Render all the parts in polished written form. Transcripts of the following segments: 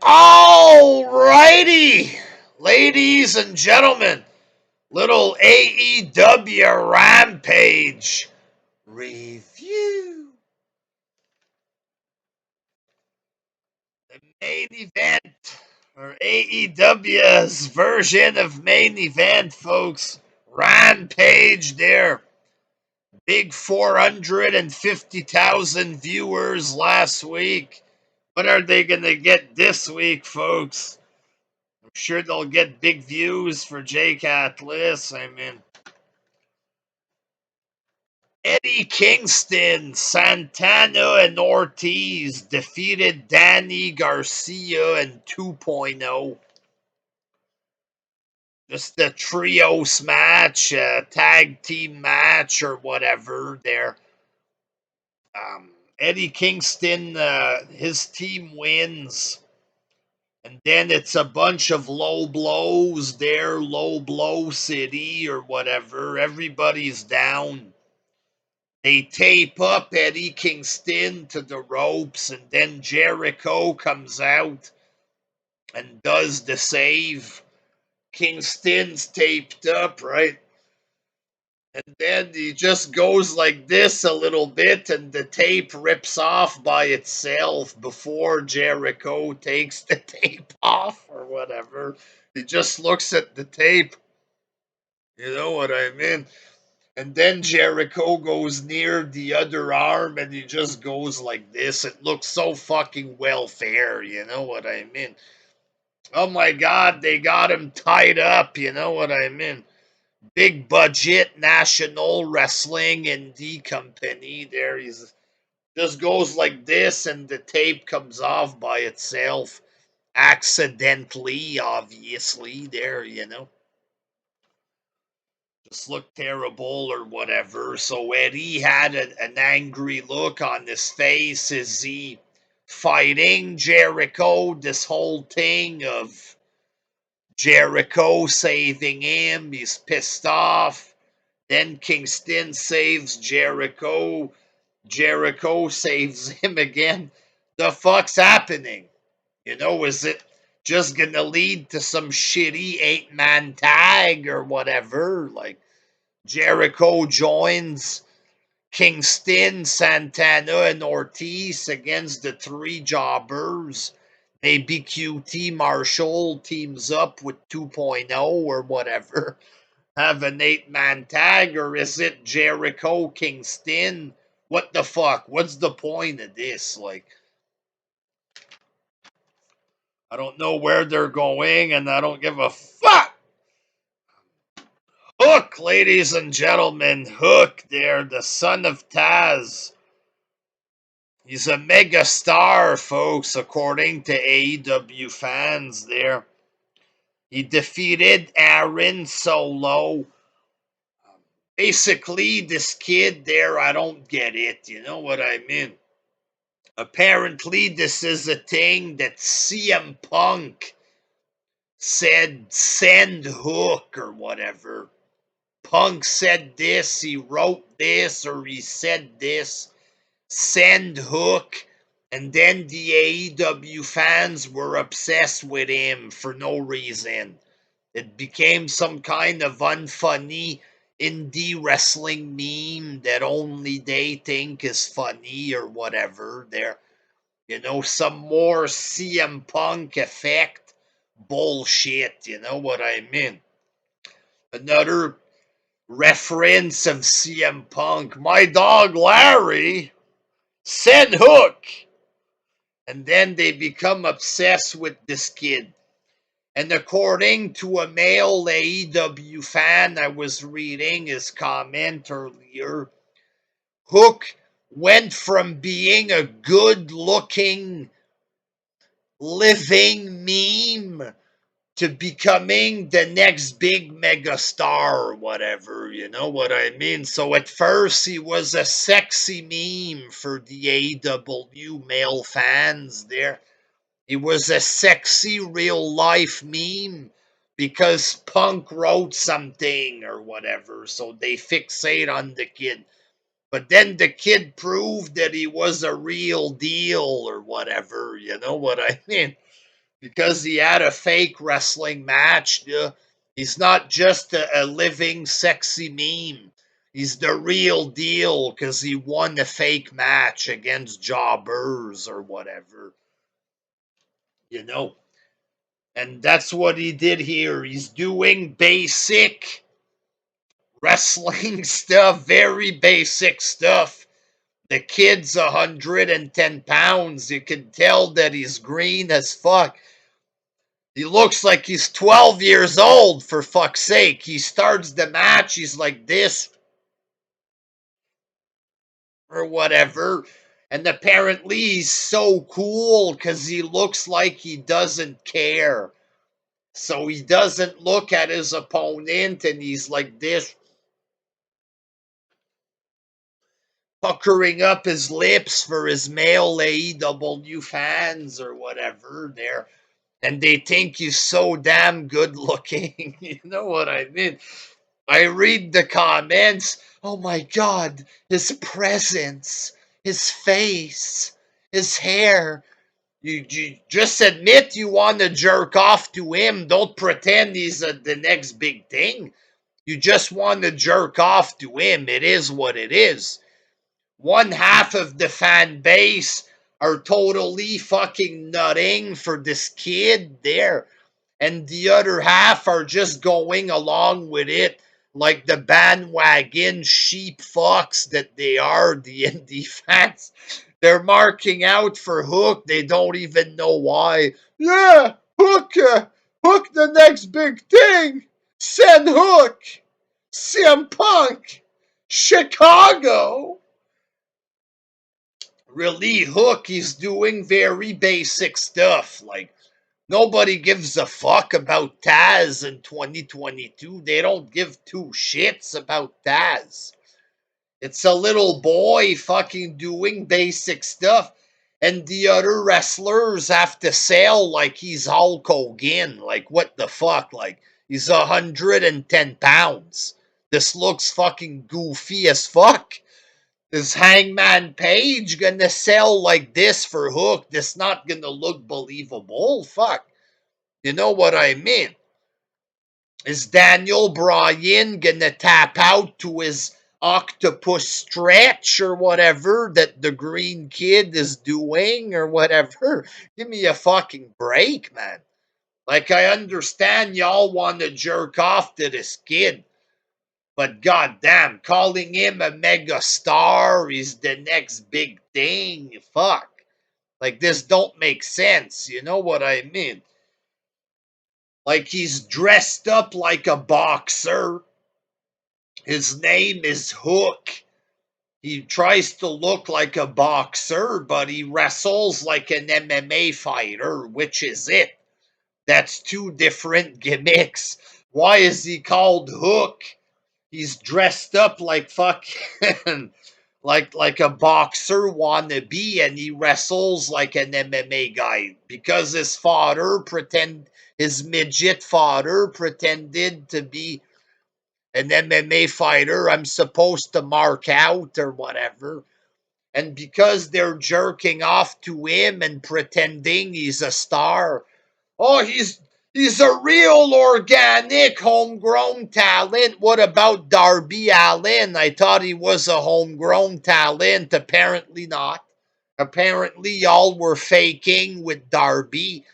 Alrighty, ladies and gentlemen, little AEW Rampage review. The main event, or AEW's version of main event, folks. Rampage there. Big 450,000 viewers last week. What are they going to get this week, folks? I'm sure they'll get big views for Jake Atlas. I mean, Eddie Kingston, Santana, and Ortiz defeated Danny Garcia in 2.0. Just a trios match, a tag team match, or whatever there. Eddie Kingston, his team wins. And then it's a bunch of low blows there, low blow city or whatever. Everybody's down. They tape up Eddie Kingston to the ropes, and then Jericho comes out and does the save. Kingston's taped up, right? And then he just goes like this a little bit, and the tape rips off by itself before Jericho takes the tape off or whatever. He just looks at the tape. You know what I mean? And then Jericho goes near the other arm and he just goes like this. It looks so fucking welfare, you know what I mean? Oh my god, they got him tied up, you know what I mean? Big budget national wrestling indie company there. He's just goes like this and the tape comes off by itself. Accidentally, obviously, there, you know. Just looked terrible or whatever. So Eddie had an angry look on his face. Is he fighting Jericho? This whole thing of Jericho saving him. He's pissed off. Then Kingston saves Jericho. Jericho saves him again. The fuck's happening? You know, is it just gonna lead to some shitty 8-man tag or whatever? Like, Jericho joins Kingston, Santana, and Ortiz against the three jobbers. Maybe QT Marshall teams up with 2.0 or whatever. Have an 8-man tag, or is it Jericho Kingston? What the fuck? What's the point of this? Like, I don't know where they're going, and I don't give a fuck. Hook, ladies and gentlemen, Hook there, the son of Taz. He's a mega star, folks, according to AEW fans there. He defeated Aaron Solo. Basically, this kid there, I don't get it. You know what I mean? Apparently, this is a thing that CM Punk said, send Hook or whatever. Punk said this, he wrote this, or he said this. Send Hook. And then the AEW fans were obsessed with him for no reason. It became some kind of unfunny indie wrestling meme that only they think is funny or whatever. There, you know, some more CM Punk effect bullshit. You know what I mean? Another reference of CM Punk. My dog Larry said Hook. And then they become obsessed with this kid. And according to a male AEW fan, I was reading his comment earlier, Hook went from being a good looking living meme to becoming the next big mega star or whatever, you know what I mean? So at first he was a sexy meme for the AEW male fans there. He was a sexy real life meme because Punk wrote something or whatever, so they fixate on the kid. But then the kid proved that he was a real deal or whatever, you know what I mean? because he had a fake wrestling match. He's not just a living sexy meme. He's the real deal because he won a fake match against jobbers or whatever. You know, and that's what he did here. He's doing basic wrestling stuff, very basic stuff. The kid's 110 pounds. You can tell that he's green as fuck. He looks like he's 12 years old, for fuck's sake. He starts the match, he's like this or whatever. And apparently he's so cool because he looks like he doesn't care. So he doesn't look at his opponent and he's like this, puckering up his lips for his male AEW fans or whatever there. And they think he's so damn good looking. You know what I mean? I read the comments. Oh my God, his presence, his face, his hair. You just admit you want to jerk off to him. Don't pretend he's the next big thing. You just want to jerk off to him. It is what it is. One half of the fan base are totally fucking nutting for this kid there, and the other half are just going along with it like the bandwagon sheep fucks that they are, the indie fans. They're marking out for Hook. They don't even know why. Yeah, Hook, Hook the next big thing. Send Hook. CM Punk. Chicago. Really, Hook, he's doing very basic stuff. Like, nobody gives a fuck about Taz in 2022. They don't give two shits about Taz. It's a little boy fucking doing basic stuff. And the other wrestlers have to sell like he's Hulk Hogan. Like, what the fuck? Like, he's 110 pounds. This looks fucking goofy as fuck. Is Hangman Page gonna sell like this for Hook? This not gonna look believable? Fuck. You know what I mean? Is Daniel Bryan gonna tap out to his octopus stretch or whatever that the green kid is doing or whatever? Give me a fucking break, man. Like, I understand y'all want to jerk off to this kid. But goddamn, calling him a mega star is the next big thing. Fuck. Like, this don't make sense. You know what I mean? Like, he's dressed up like a boxer. His name is Hook. He tries to look like a boxer, but he wrestles like an MMA fighter, which is it. That's two different gimmicks. Why is he called Hook? He's dressed up like fucking like a boxer wannabe, and he wrestles like an MMA guy because his midget father pretended to be an MMA fighter. I'm supposed to mark out or whatever. And because they're jerking off to him and pretending he's a star, oh, he's a real organic homegrown talent. What about Darby Allin? I thought he was a homegrown talent. Apparently not. Apparently y'all were faking with Darby.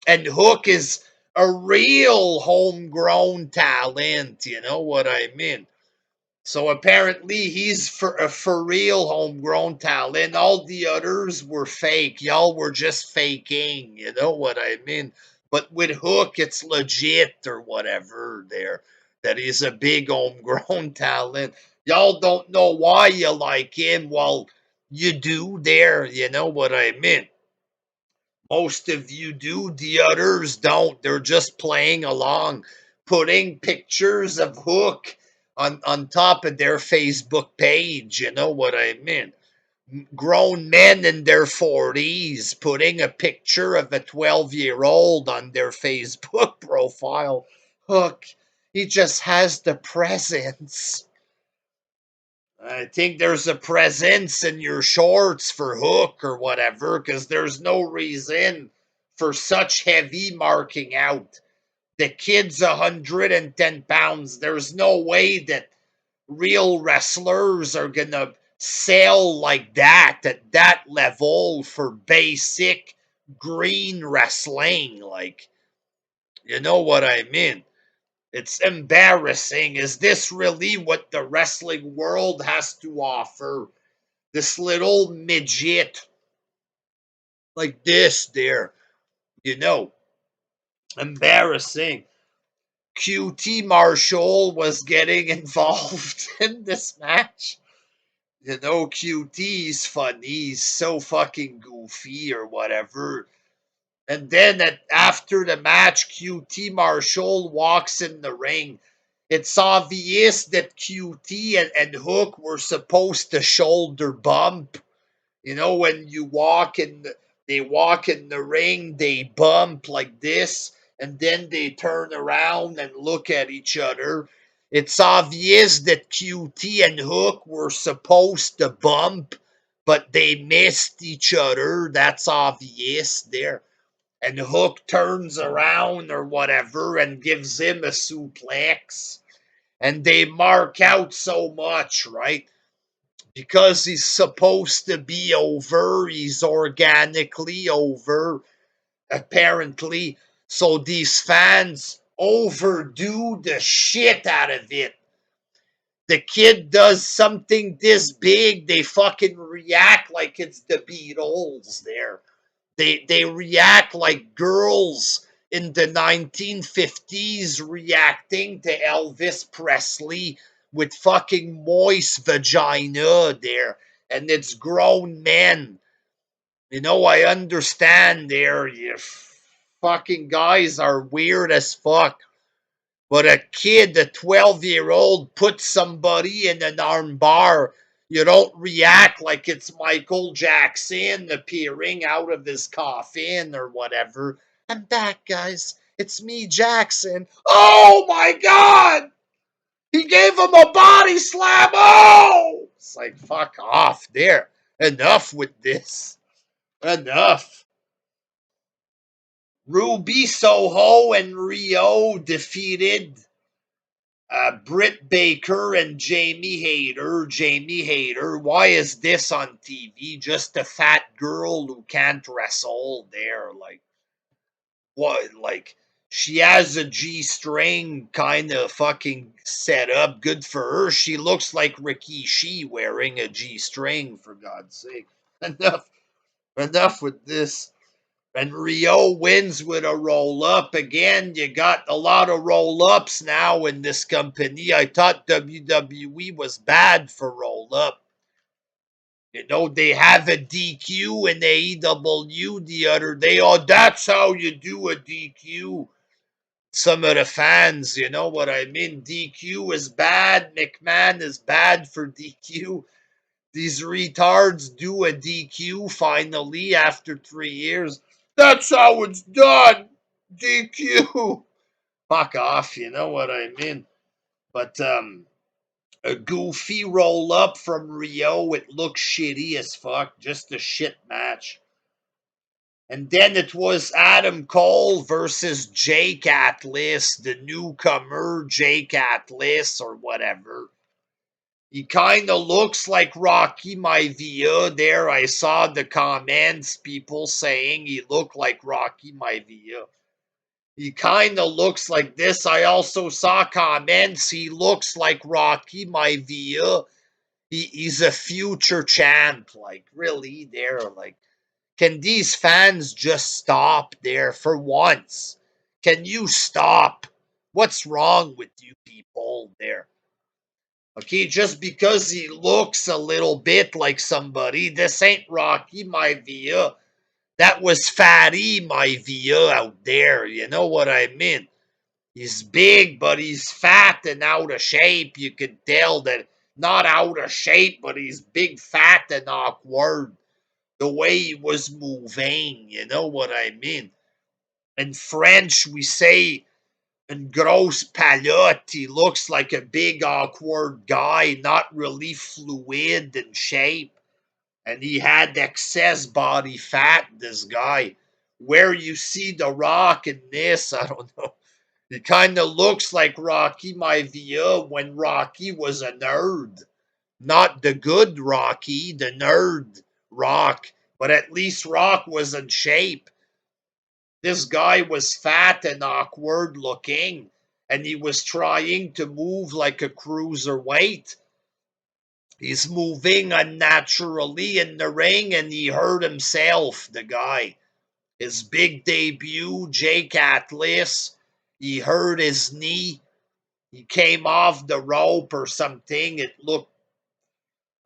And Hook is a real homegrown talent. You know what I mean? So apparently he's for real homegrown talent. All the others were fake. Y'all were just faking. You know what I mean? But with Hook, it's legit or whatever there. That he's a big homegrown talent. Y'all don't know why you like him. Well, you do there. You know what I mean? Most of you do, the others don't. They're just playing along, putting pictures of Hook on top of their Facebook page. You know what I mean? Grown men in their 40s putting a picture of a 12-year-old on their Facebook profile. Hook, he just has the presence. I think there's a presence in your shorts for Hook or whatever, because there's no reason for such heavy marking out. The kid's 110 pounds. There's no way that real wrestlers are gonna sell like that at that level for basic green wrestling. Like, you know what I mean? It's embarrassing. Is this really what the wrestling world has to offer? This little midget like this there, you know, embarrassing. QT Marshall was getting involved in this match. You know, QT's funny. He's so fucking goofy or whatever. And then after the match, QT Marshall walks in the ring. It's obvious that QT and Hook were supposed to shoulder bump. You know, when they walk in the ring, they bump like this, and then they turn around and look at each other. It's obvious that QT and Hook were supposed to bump, but they missed each other. That's obvious there. And Hook turns around or whatever and gives him a suplex. And they mark out so much, right? Because he's supposed to be over, he's organically over, apparently. So these fans overdo the shit out of it. The kid does something this big, they fucking react like it's the Beatles there. They react like girls in the 1950s reacting to Elvis Presley with fucking moist vagina there. And it's grown men. You know, I understand there. You fucking guys are weird as fuck. But a kid, a 12-year-old, puts somebody in an arm bar. You don't react like it's Michael Jackson appearing out of his coffin or whatever. I'm back, guys. It's me, Jackson. Oh my God! He gave him a body slam. Oh! It's like, fuck off there. Enough with this. Enough. Ruby Soho and Rio defeated Britt Baker and Jamie Hayter. Jamie Hayter, why is this on TV? Just a fat girl who can't wrestle there. Like, what? Like, she has a G string kind of fucking set up. Good for her. She looks like Rikishi wearing a G string, for God's sake. Enough with this. And Rio wins with a roll up. Again, you got a lot of roll ups now in this company. I thought WWE was bad for roll up. You know, they have a DQ in AEW the other day. Oh, that's how you do a DQ. Some of the fans, you know what I mean? DQ is bad. McMahon is bad for DQ. These retards do a DQ finally after 3 years. That's how it's done. DQ. Fuck off, you know what I mean? But a goofy roll up from Rio. It looks shitty as fuck. Just a shit match. And then it was Adam Cole versus Jake Atlas, the newcomer Jake Atlas or whatever. He kind of looks like Rocky Maivia there. I saw the comments, people saying he looked like Rocky Maivia. He kind of looks like this. I also saw comments. He looks like Rocky Maivia. He's a future champ. Like, really, there. Like, can these fans just stop there for once? Can you stop? What's wrong with you people there? Okay, just because he looks a little bit like somebody, this ain't Rocky Maivia. That was Fatty Maivia out there. You know what I mean? He's big, but he's fat and out of shape. You could tell that not out of shape, but he's big, fat, and awkward. The way he was moving, you know what I mean? In French, we say and gross palette. He looks like a big awkward guy, not really fluid in shape. And he had excess body fat, this guy. where you see The Rock in this. I don't know. It kind of looks like Rocky Maivia when Rocky was a nerd. Not the good Rocky, the nerd Rock. But at least Rock was in shape. This guy was fat and awkward looking, and he was trying to move like a cruiserweight. He's moving unnaturally in the ring, and he hurt himself, the guy. His big debut, Jake Atlas, he hurt his knee. He came off the rope or something. It looked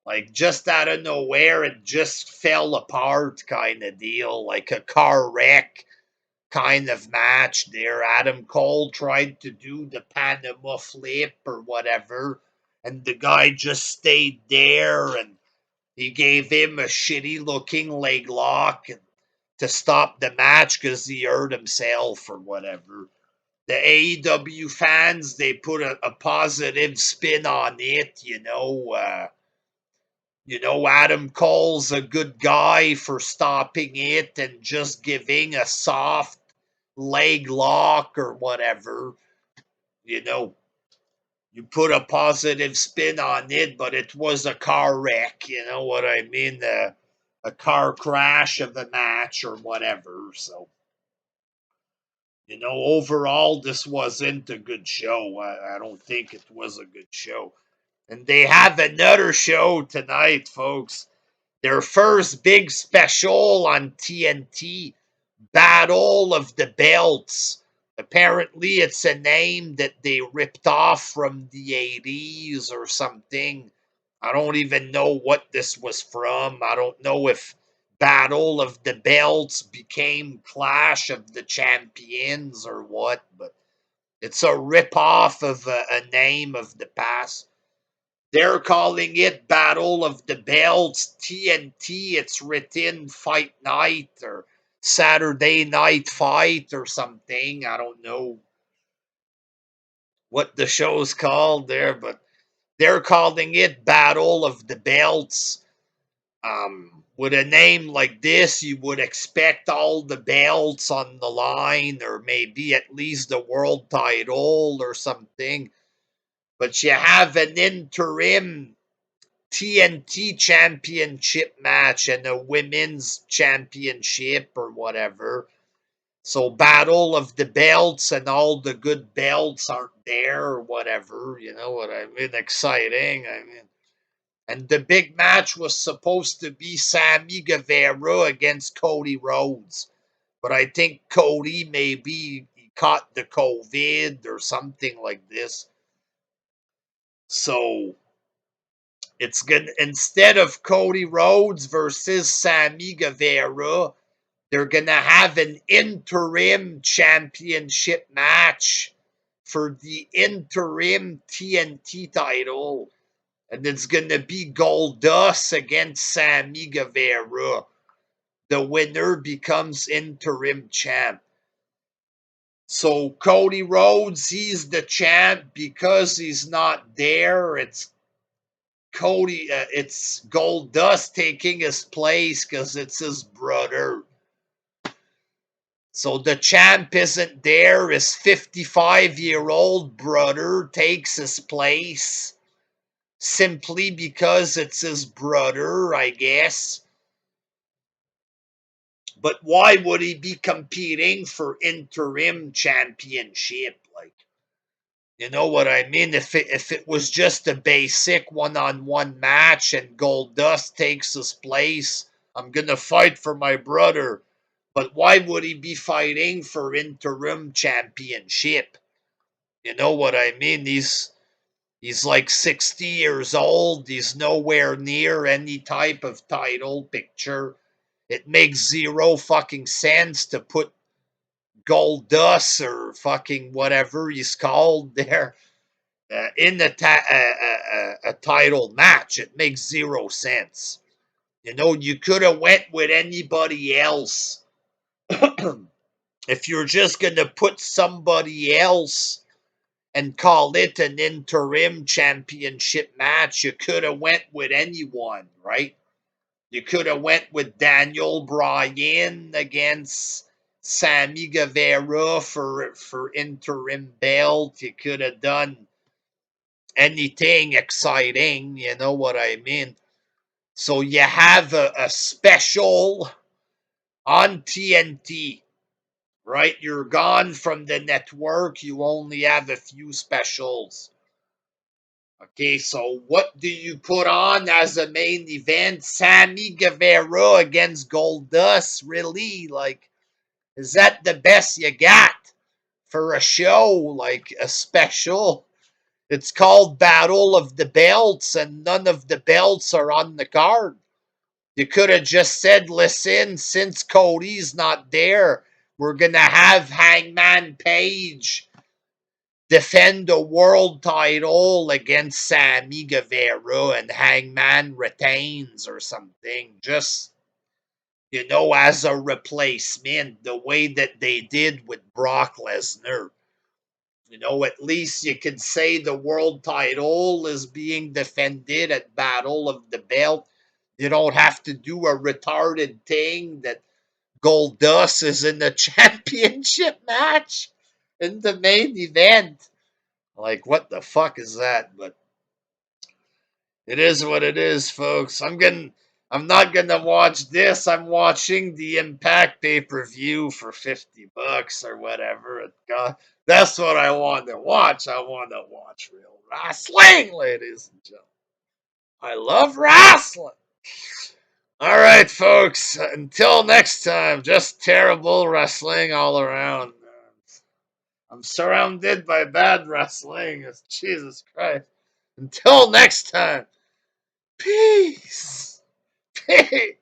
like just out of nowhere, it just fell apart kind of deal, like a car wreck kind of match there. Adam Cole tried to do the Panama flip or whatever, and the guy just stayed there, and he gave him a shitty looking leg lock to stop the match because he hurt himself or whatever. The AEW fans, they put a positive spin on it, Adam Cole's a good guy for stopping it and just giving a soft leg lock or whatever. You know, you put a positive spin on it, but it was a car wreck. You know what I mean? A car crash of the match or whatever. So, overall, this wasn't a good show. I don't think it was a good show. And they have another show tonight, folks. Their first big special on TNT, Battle of the Belts. Apparently, it's a name that they ripped off from the 80s or something. I don't even know what this was from. I don't know if Battle of the Belts became Clash of the Champions or what, but it's a rip-off of a name of the past. They're calling it Battle of the Belts, TNT. It's written Fight Night or Saturday Night Fight or something. I don't know what the show's called there, but they're calling it Battle of the Belts. With a name like this, you would expect all the belts on the line, or maybe at least the world title or something. But you have an interim TNT championship match and a women's championship or whatever. So Battle of the Belts and all the good belts aren't there or whatever. You know what I mean? Exciting. And the big match was supposed to be Sammy Guevara against Cody Rhodes. But I think Cody maybe caught the COVID or something like this. So it's gonna, instead of Cody Rhodes versus Sammy Guevara, they're gonna have an interim championship match for the interim TNT title, and it's gonna be Goldust against Sammy Guevara. The winner becomes interim champ. So Cody Rhodes, he's the champ because he's not there. It's Goldust taking his place because it's his brother. So the champ isn't there. His 55-year-old brother takes his place simply because it's his brother, I guess. But why would he be competing for interim championship? Like, you know what I mean? If it was just a basic one-on-one match and Goldust takes his place, I'm gonna fight for my brother. But why would he be fighting for interim championship? You know what I mean? He's like 60 years old. He's nowhere near any type of title picture. It makes zero fucking sense to put Goldust or fucking whatever he's called there in a title match. It makes zero sense. You could have went with anybody else. If you're just gonna put somebody else and call it an interim championship match, you could have went with anyone, right? You could have went with Daniel Bryan against Sammy Guevara for interim belt. You could have done anything exciting, you know what I mean? So you have a special on TNT, right? You're gone from the network. You only have a few specials. Okay, so what do you put on as a main event? Sammy Guevara against Goldust? Really? Like, is that the best you got for a show? Like a special? It's called Battle of the Belts, and none of the belts are on the card. You could have just said, listen, since Cody's not there, we're going to have Hangman Page defend the world title against Sammy Guevara and Hangman retains or something. Just, as a replacement, the way that they did with Brock Lesnar. At least you could say the world title is being defended at Battle of the Belt. You don't have to do a retarded thing that Goldust is in the championship match in the main event. Like, what the fuck is that? But it is what it is, folks. I'm not gonna watch this. I'm watching the Impact pay-per-view for $50 or whatever. God, that's what I want to watch. I want to watch real wrestling, ladies and gentlemen. I love wrestling. All right, folks. Until next time, just terrible wrestling all around. I'm surrounded by bad wrestling. Jesus Christ. Until next time. Peace. Peace.